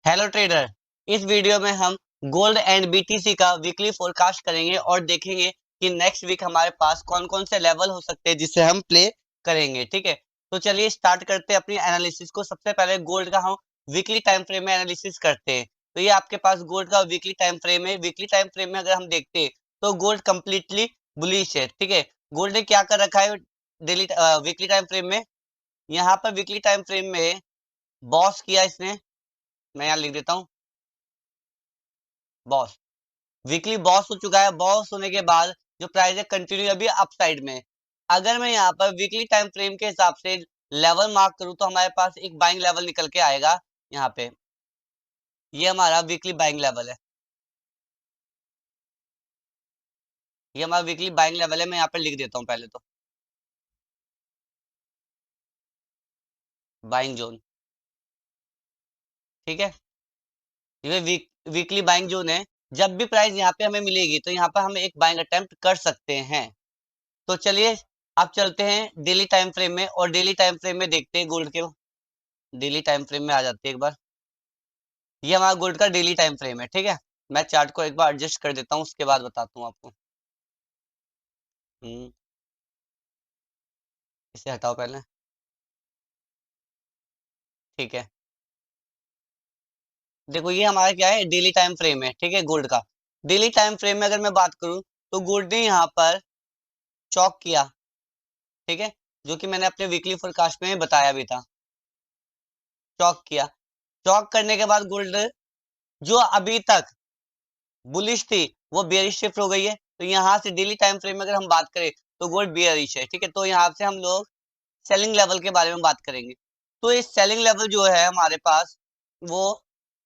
Hello trader. इस video में हम गोल्ड एंड बीटीसी का वीकली फोरकास्ट करेंगे और देखेंगे कि नेक्स्ट वीक हमारे पास कौन कौन से लेवल हो सकते हैं जिससे हम प्ले करेंगे। ठीक है, तो चलिए स्टार्ट करते हैं अपनी एनालिसिस को। सबसे पहले गोल्ड का हम वीकली टाइम फ्रेम में एनालिसिस करते हैं। तो ये आपके पास गोल्ड का वीकली टाइम फ्रेम है। वीकली टाइम फ्रेम में अगर हम देखते हैं तो गोल्ड कंप्लीटली बुलिश है। ठीक है, गोल्ड ने क्या कर रखा है डेली वीकली टाइम फ्रेम में। यहाँ पर वीकली टाइम फ्रेम में बॉस किया इसने, मैं यहाँ लिख देता हूँ बॉस। वीकली बॉस हो चुका है। बॉस होने के बाद जो प्राइस है कंटिन्यू अभी अपसाइड में। अगर मैं यहाँ पर वीकली टाइम फ्रेम के हिसाब से लेवल मार्क करूँ तो हमारे पास एक बाइंग लेवल निकल के आएगा यहाँ पे। ये हमारा वीकली बाइंग लेवल है। ये हमारा वीकली बाइंग लेवल है। मैं यहाँ पे लिख देता हूँ पहले तो बाइंग जोन। ठीक है, ये वीकली बाइंग जोन है। जब भी प्राइस यहाँ पे हमें मिलेगी तो यहाँ पर हम एक बाइंग अटेम्प्ट कर सकते हैं। तो चलिए अब चलते हैं डेली टाइम फ्रेम में और डेली टाइम फ्रेम में देखते हैं गोल्ड के। डेली टाइम फ्रेम में आ जाते हैं एक बार। ये हमारा गोल्ड का डेली टाइम फ्रेम है। ठीक है, मैं चार्ट को एक बार एडजस्ट कर देता हूँ, उसके बाद बताता हूँ आपको। इसे हटाओ पहले। ठीक है, देखो ये हमारा क्या है, डेली टाइम फ्रेम है। ठीक है, गोल्ड का डेली टाइम फ्रेम में अगर मैं बात करूँ तो गोल्ड ने यहाँ पर चौक किया। ठीक है, जो कि मैंने अपने वीकली फोरकास्ट में बताया भी था। चौक किया, चौक करने के बाद गोल्ड जो अभी तक बुलिश थी वो बेयरिश शिफ्ट हो गई है। तो यहाँ से डेली टाइम फ्रेम में अगर हम बात करें तो गोल्ड बेयरिश है। ठीक है, तो यहाँ से हम लोग सेलिंग लेवल के बारे में बात करेंगे। तो इस सेलिंग लेवल जो है हमारे पास, वो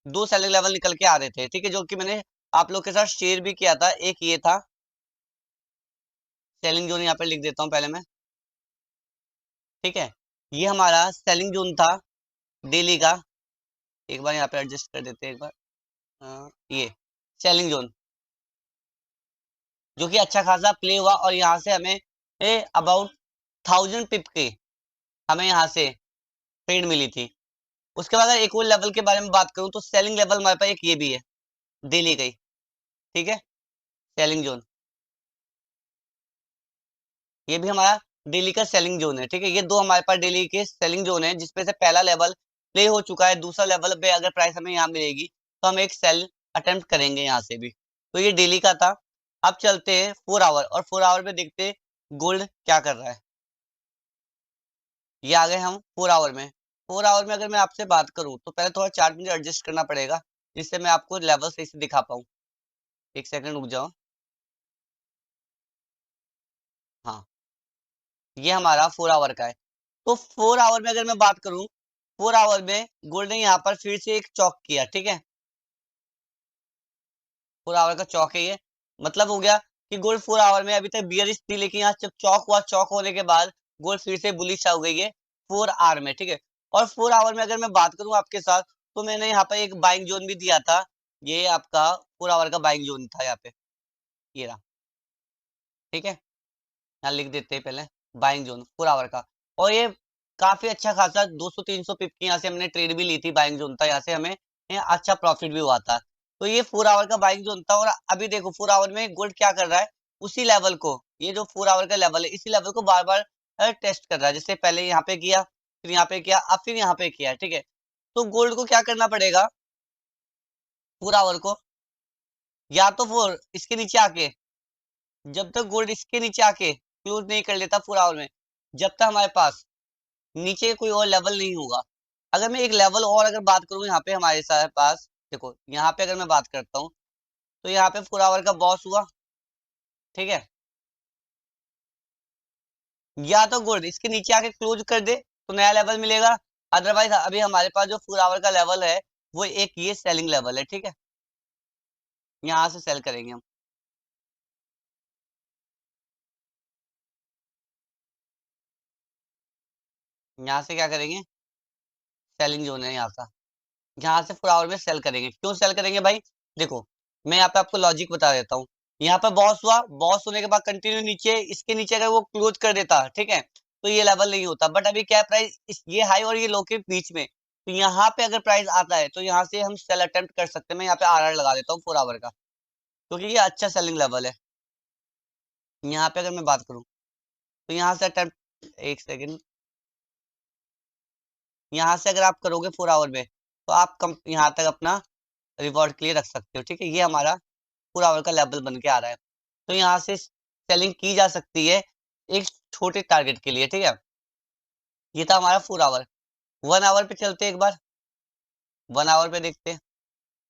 दो सेलिंग लेवल निकल के आ रहे थे। ठीक है, जो कि मैंने आप लोग के साथ शेयर भी किया था। एक ये था सेलिंग जोन, यहाँ पे लिख देता हूँ पहले मैं। ठीक है, ये हमारा सेलिंग जोन था डेली का। एक बार यहाँ पे एडजस्ट कर देते हैं एक बार। ये सेलिंग जोन जो कि अच्छा खासा प्ले हुआ और यहाँ से हमें अबाउट 1000 पिप की हमें यहाँ से ट्रेड मिली थी। उसके बाद अगर एक और लेवल के बारे में बात करूं तो सेलिंग लेवल हमारे पास एक ये भी है डेली का ही। ठीक है, सेलिंग जोन ये भी हमारा डेली का सेलिंग जोन है। ठीक है, ये दो हमारे पास डेली के सेलिंग जोन है, जिसपे से पहला लेवल प्ले हो चुका है। दूसरा लेवल पे अगर प्राइस हमें यहाँ मिलेगी तो हम एक सेल अटेम्प्ट करेंगे यहाँ से भी। तो ये डेली का था। अब चलते हैं 4 आवर और 4 आवर में देखते हैं गोल्ड क्या कर रहा है। ये आ गए हम 4 आवर में। 4 आवर में अगर मैं आपसे बात करूं तो पहले थोड़ा चार्ट मुझे एडजस्ट करना पड़ेगा जिससे मैं आपको लेवल सही से दिखा पाऊं। एक सेकंड रुक जाओ। हाँ, ये हमारा 4 आवर का है। तो 4 आवर में अगर मैं बात करूं, 4 आवर में गोल्ड ने यहाँ पर फिर से एक चौक किया। ठीक है, 4 आवर का चौक है ये। मतलब हो गया कि गोल्ड 4 आवर में अभी तक बियरिश थी, लेकिन यहाँ जब चौक हुआ, चौक होने के बाद गोल्ड फिर से बुलिश हो गई है 4 आवर में। ठीक है, और 4 आवर में अगर मैं बात करूं आपके साथ तो मैंने यहाँ पर एक बाइंग जोन भी दिया था। ये आपका 4 आवर का बाइंग जोन था यहाँ पे, ये रहा। ठीक है, यहाँ लिख देते हैं पहले बाइंग जोन 4 आवर का। और ये काफी अच्छा खासा 200-300 पिप की यहाँ से हमने ट्रेड भी ली थी। बाइंग जोन था, यहाँ से हमें अच्छा प्रॉफिट भी हुआ था। तो ये 4 आवर का बाइंग जोन था। और अभी देखो 4 आवर में गोल्ड क्या कर रहा है, उसी लेवल को, ये जो 4 आवर का लेवल है इसी लेवल को बार बार टेस्ट कर रहा है। जैसे पहले यहाँ पे किया, फिर यहाँ पे किया, अब फिर यहाँ पे किया। ठीक है, तो गोल्ड को क्या करना पड़ेगा, 4 आवर को या तो फोर इसके नीचे आके, जब तक गोल्ड इसके नीचे आके क्लोज नहीं कर लेता 4 आवर में, जब तक हमारे पास नीचे कोई और लेवल नहीं होगा। अगर मैं एक लेवल और अगर बात करूं यहाँ पे हमारे साथ पास, देखो यहाँ पे अगर मैं बात करता हूँ तो यहाँ पे 4 आवर का बॉस हुआ। ठीक है, या तो गोल्ड इसके नीचे आके क्लोज कर दे तो नया लेवल मिलेगा। अदरवाइज अभी हमारे पास जो 4 आवर का लेवल है वो एक ये सेलिंग लेवल है। ठीक है, यहाँ से सेल करेंगे हम। यहाँ से क्या करेंगे, सेलिंग जोन है यहाँ का। यहाँ से 4 आवर में सेल करेंगे। क्यों सेल करेंगे भाई, देखो मैं यहाँ पे आपको लॉजिक बता देता हूँ। यहाँ पर बॉस हुआ, बॉस होने के बाद कंटिन्यू नीचे, इसके नीचे अगर वो क्लोज कर देता, ठीक है, तो ये लेवल नहीं होता। बट अभी क्या प्राइस ये हाई और ये लो के बीच में तो यहाँ पे अगर प्राइस आता है तो यहाँ से हम सेल अटेम्प्ट कर सकते हैं। मैं यहाँ पे RR लगा देता हूँ 4 आवर का, क्योंकि ये अच्छा सेलिंग लेवल है। यहाँ पे अगर मैं बात करूँ तो यहाँ से अटेम्प्ट, एक सेकेंड, यहाँ से अगर आप करोगे 4 आवर में तो आप कम यहाँ तक अपना रिवॉर्ड के लिए रख सकते हो। ठीक है, ये हमारा 4 आवर का लेवल बन के आ रहा है। तो यहाँ से सेलिंग की जा सकती है एक छोटे टारगेट के लिए। ठीक है, ये था हमारा 4 आवर। 1 आवर पे चलते एक बार, 1 आवर पे देखते हैं।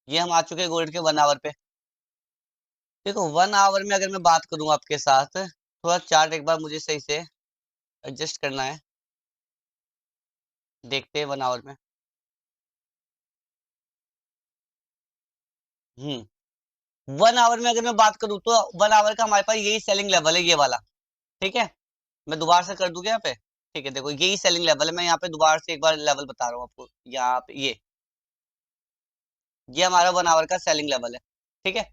ये हम आ चुके हैं गोल्ड के 1 आवर पे। देखो 1 आवर में अगर मैं बात करूं आपके साथ, थोड़ा चार्ट एक बार मुझे सही से एडजस्ट करना है, देखते हैं 1 आवर में। 1 आवर में अगर मैं बात करूं तो 1 आवर का हमारे पास यही सेलिंग लेवल है, ये वाला। ठीक है, मैं दोबारा से कर दूंगा यहाँ पे। ठीक है, देखो यही सेलिंग लेवल है। मैं यहाँ पे दोबारा से एक बार लेवल बता रहा हूँ आपको। यहाँ पे ये हमारा 1 आवर का सेलिंग लेवल है। ठीक है,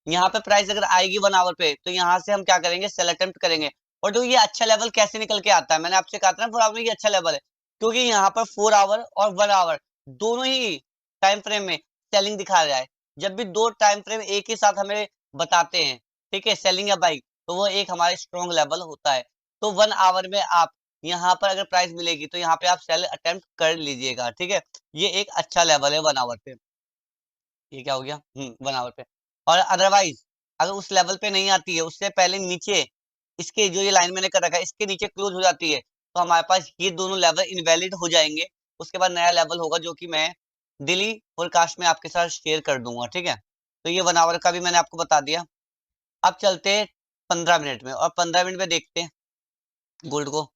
यहाँ पे प्राइस अगर आएगी 1 आवर पे तो यहाँ से हम क्या करेंगे, सेल अटेम्प्ट करेंगे। और जो ये अच्छा लेवल कैसे निकल के आता है, मैंने आपसे कहा था ना 4 आवर में ये अच्छा लेवल है, क्योंकि यहाँ पर 4 आवर और 1 आवर दोनों ही टाइम फ्रेम में सेलिंग दिखा रहा है। जब भी दो टाइम फ्रेम एक ही साथ हमें बताते हैं, ठीक है, सेलिंग या बाइंग, तो वो एक हमारे स्ट्रॉन्ग लेवल होता है। तो 1 आवर में आप यहाँ पर अगर प्राइस मिलेगी तो यहाँ पे आप सेल अटेम्प्ट कर लीजिएगा। ठीक है, ये एक अच्छा लेवल है 1 आवर पे। ये क्या हो गया, 1 आवर पे। और अदरवाइज अगर उस लेवल पे नहीं आती है, उससे पहले नीचे इसके जो ये लाइन मैंने कर रखा है इसके नीचे क्लोज हो जाती है, तो हमारे पास ये दोनों लेवल इनवैलिड हो जाएंगे। उसके बाद नया लेवल होगा जो कि मैं डेली फोरकास्ट में आपके साथ शेयर कर दूंगा। ठीक है, तो ये 1 आवर का भी मैंने आपको बता दिया। अब चलते हैं 15 मिनट में, और 15 मिनट में देखते हैं गोल्ड को।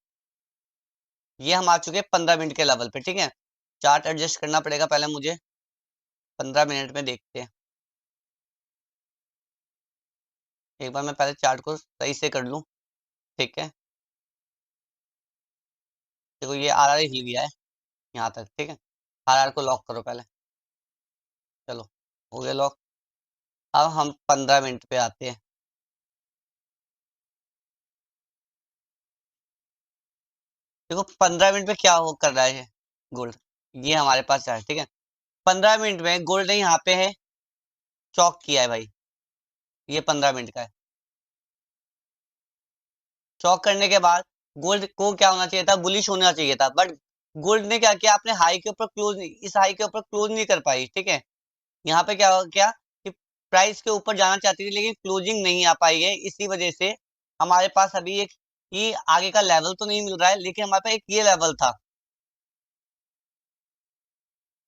ये हम आ चुके हैं 15 मिनट के लेवल पे। ठीक है, चार्ट एडजस्ट करना पड़ेगा पहले मुझे। 15 मिनट में देखते हैं, एक बार मैं पहले चार्ट को सही से कर लूं। ठीक है, देखो ये RR हिल गया है यहाँ तक। ठीक है, RR को लॉक करो पहले। चलो, हो गया लॉक। अब हम 15 मिनट पे आते हैं। देखो 15 मिनट में क्या हो कर रहा है गोल्ड, ये हमारे पास है। ठीक है, 15 मिनट में गोल्ड ने यहाँ पे है चौक किया है भाई। ये 15 मिनट का है। चौक करने के बाद गोल्ड को क्या होना चाहिए था, बुलिश होना चाहिए था, बट गोल्ड ने क्या किया, अपने हाई के ऊपर क्लोज नहीं, इस हाई के ऊपर क्लोज नहीं कर पाई। ठीक है, यहाँ पे क्या हो गया कि प्राइस के ऊपर जाना चाहती थी लेकिन क्लोजिंग नहीं आ पाई है। इसी वजह से हमारे पास अभी एक ये आगे का लेवल तो नहीं मिल रहा है, लेकिन हमारे पास एक ये लेवल था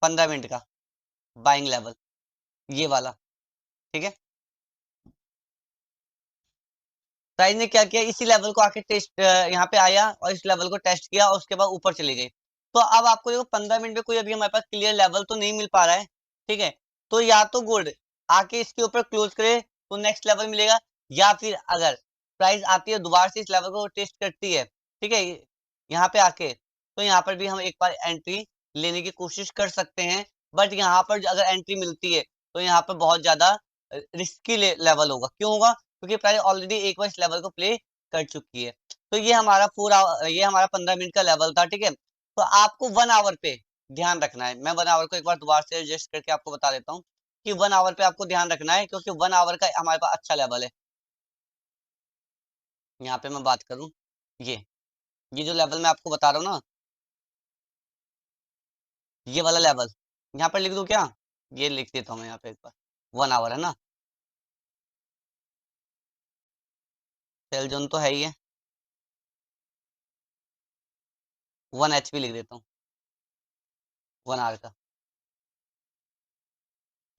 15 मिनट का बाइंग लेवल, ये वाला। ठीक है, प्राइस ने क्या किया, इसी लेवल को आके टेस्ट यहाँ पे आया और इस लेवल को टेस्ट किया और उसके बाद ऊपर चली गई। तो अब आपको देखो 15 मिनट में कोई अभी हमारे पास क्लियर लेवल तो नहीं मिल पा रहा है। ठीक है, तो या तो गोल्ड आके इसके ऊपर क्लोज करे तो नेक्स्ट लेवल मिलेगा, या फिर अगर प्राइस आती है दोबारा से इस लेवल को टेस्ट करती है, ठीक है, यहाँ पे आके, तो यहाँ पर भी हम एक बार एंट्री लेने की कोशिश कर सकते हैं। बट यहाँ पर अगर एंट्री मिलती है तो यहाँ पर बहुत ज्यादा रिस्की लेवल होगा। क्यों होगा, क्योंकि प्राइस ऑलरेडी एक बार इस लेवल को प्ले कर चुकी है। तो ये हमारा पूरा, ये हमारा 15 मिनट का लेवल था। ठीक है, तो आपको 1 आवर पे ध्यान रखना है। मैं 1 आवर को एक बार दोबारा से एडजस्ट करके आपको बता देता हूँ कि 1 आवर पे आपको ध्यान रखना है, क्योंकि 1 आवर का हमारे पास अच्छा लेवल है। यहाँ पे मैं बात करूँ, ये जो लेवल मैं आपको बता रहा हूँ ना, ये वाला लेवल, यहाँ पर लिख दूं क्या, ये लिख देता हूँ मैं यहाँ पे एक बार। 1 आवर है ना, सेल जोन तो है ही है। 1 HP लिख देता हूँ 1 आवर का।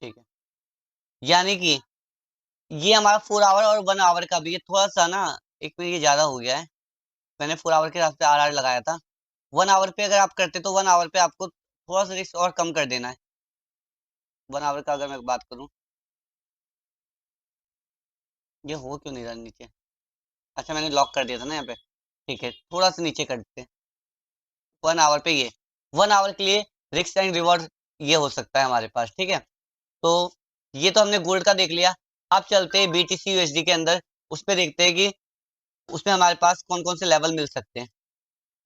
ठीक है, यानी कि ये हमारा 4 आवर और 1 आवर का भी ये थोड़ा सा ना, एक मिनट, ये ज्यादा हो गया है। मैंने 4 आवर के हिसाब से RR लगाया था। 1 आवर पे अगर आप करते तो 1 आवर पे आपको थोड़ा सा रिस्क और कम कर देना है। 1 आवर का अगर मैं बात करूँ, ये हो क्यों नहीं रहा नीचे। अच्छा, मैंने लॉक कर दिया था ना यहाँ पे। ठीक है, थोड़ा सा नीचे कर देते हैं। 1 आवर पे ये 1 आवर के लिए रिस्क एंड रिवॉर्ड ये हो सकता है हमारे पास। ठीक है, तो ये तो हमने गोल्ड का देख लिया। अब चलते हैं BTC USD के अंदर, उस पर देखते हैं कि उसमें हमारे पास कौन कौन से लेवल मिल सकते हैं।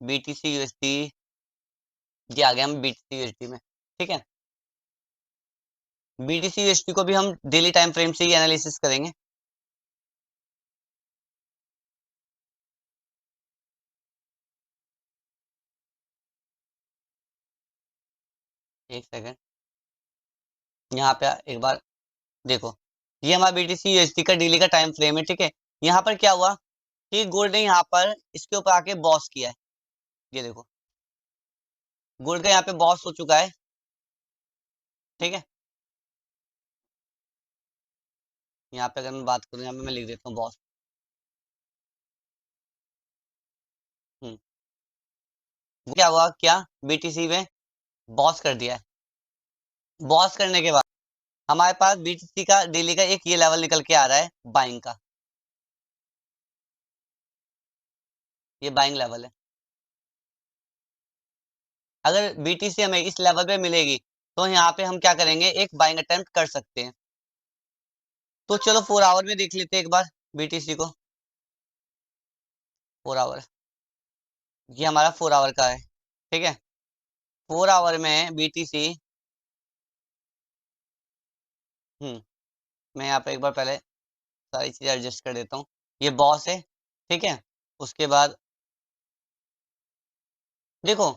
BTC USD ये आ गया हम BTC USD में, ठीक है। BTC USD को भी हम डेली टाइम फ्रेम से ही एनालिसिस करेंगे। एक सेकंड, यहाँ पे एक बार देखो, ये हमारा BTC USD का डेली का टाइम फ्रेम है, ठीक है। यहाँ पर क्या हुआ कि गोल्ड ने यहाँ पर इसके ऊपर आके बॉस किया है, ये देखो गोल्ड का यहाँ पे बॉस हो चुका है, ठीक है। यहाँ पे अगर मैं बात करूँ, यहाँ पे मैं लिख देता हूँ बॉस। वो क्या हुआ, क्या BTC में बॉस कर दिया है। बॉस करने के बाद हमारे पास BTC का डेली का एक ये लेवल निकल के आ रहा है बाइंग का, ये बाइंग लेवल है। अगर BTC हमें इस लेवल पे मिलेगी तो यहाँ पे हम क्या करेंगे, एक बाइंग अटेम्प्ट कर सकते हैं। तो चलो 4 आवर में देख लेते हैं एक बार BTC को। 4 आवर, ये हमारा 4 आवर का है, ठीक है। 4 आवर में BTC, मैं यहाँ पे एक बार पहले सारी चीजें एडजस्ट कर देता हूँ। ये बॉस है, ठीक है। उसके बाद देखो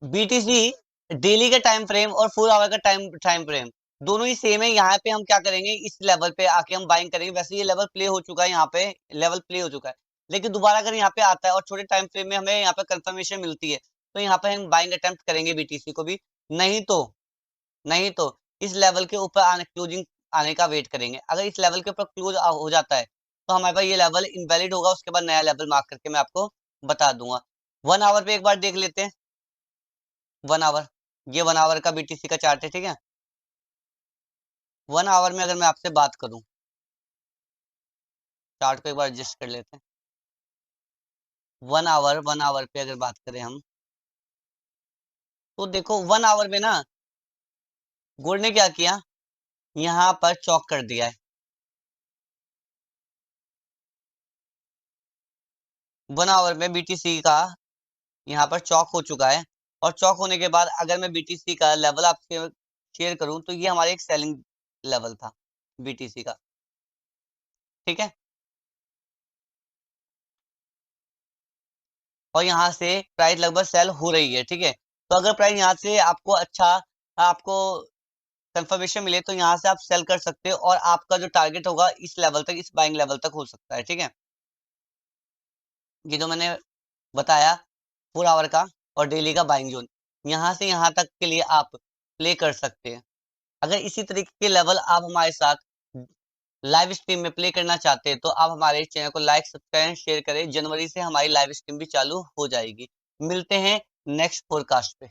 BTC डेली का टाइम फ्रेम और 4 आवर का टाइम टाइम फ्रेम दोनों ही सेम है। यहाँ पे हम क्या करेंगे, इस लेवल पे आके हम बाइंग करेंगे। वैसे ये लेवल प्ले हो चुका है, यहाँ पे लेवल प्ले हो चुका है, लेकिन दोबारा अगर यहाँ पे आता है और छोटे टाइम फ्रेम में हमें यहाँ पे कंफर्मेशन मिलती है तो यहाँ पे हम बाइंग अटेम्प्ट करेंगे BTC को भी। नहीं तो इस लेवल के ऊपर आने क्लोजिंग आने का वेट करेंगे। अगर इस लेवल के ऊपर क्लोज हो जाता है तो हमारे पास ये लेवल इनवैलिड होगा, उसके बाद नया लेवल मार्क करके मैं आपको बता दूंगा। 1 आवर पे एक बार देख लेते हैं। 1 आवर, ये 1 आवर का BTC का चार्ट है, ठीक है। 1 आवर में अगर मैं आपसे बात करूं, चार्ट को एक बार एडजस्ट कर लेते हैं। 1 आवर पे अगर बात करें हम, तो देखो 1 आवर में ना गोल्ड ने क्या किया, यहाँ पर चौक कर दिया है। 1 आवर में BTC का यहाँ पर चौक हो चुका है, और चौक होने के बाद अगर मैं BTC का लेवल आपसे शेयर करूं तो ये हमारे एक सेलिंग लेवल था BTC का, ठीक है। और यहाँ से प्राइस लगभग सेल हो रही है, ठीक है। तो अगर प्राइस यहाँ से आपको अच्छा, आपको कंफर्मेशन मिले तो यहाँ से आप सेल कर सकते हो, और आपका जो टारगेट होगा इस लेवल तक, इस बाइंग लेवल तक हो सकता है, ठीक है। ये जो मैंने बताया 4 आवर का और डेली का बाइंग जोन, यहाँ से यहाँ तक के लिए आप प्ले कर सकते हैं। अगर इसी तरीके के लेवल आप हमारे साथ लाइव स्ट्रीम में प्ले करना चाहते हैं तो आप हमारे चैनल को लाइक सब्सक्राइब शेयर करें। जनवरी से हमारी लाइव स्ट्रीम भी चालू हो जाएगी। मिलते हैं नेक्स्ट फोरकास्ट पे।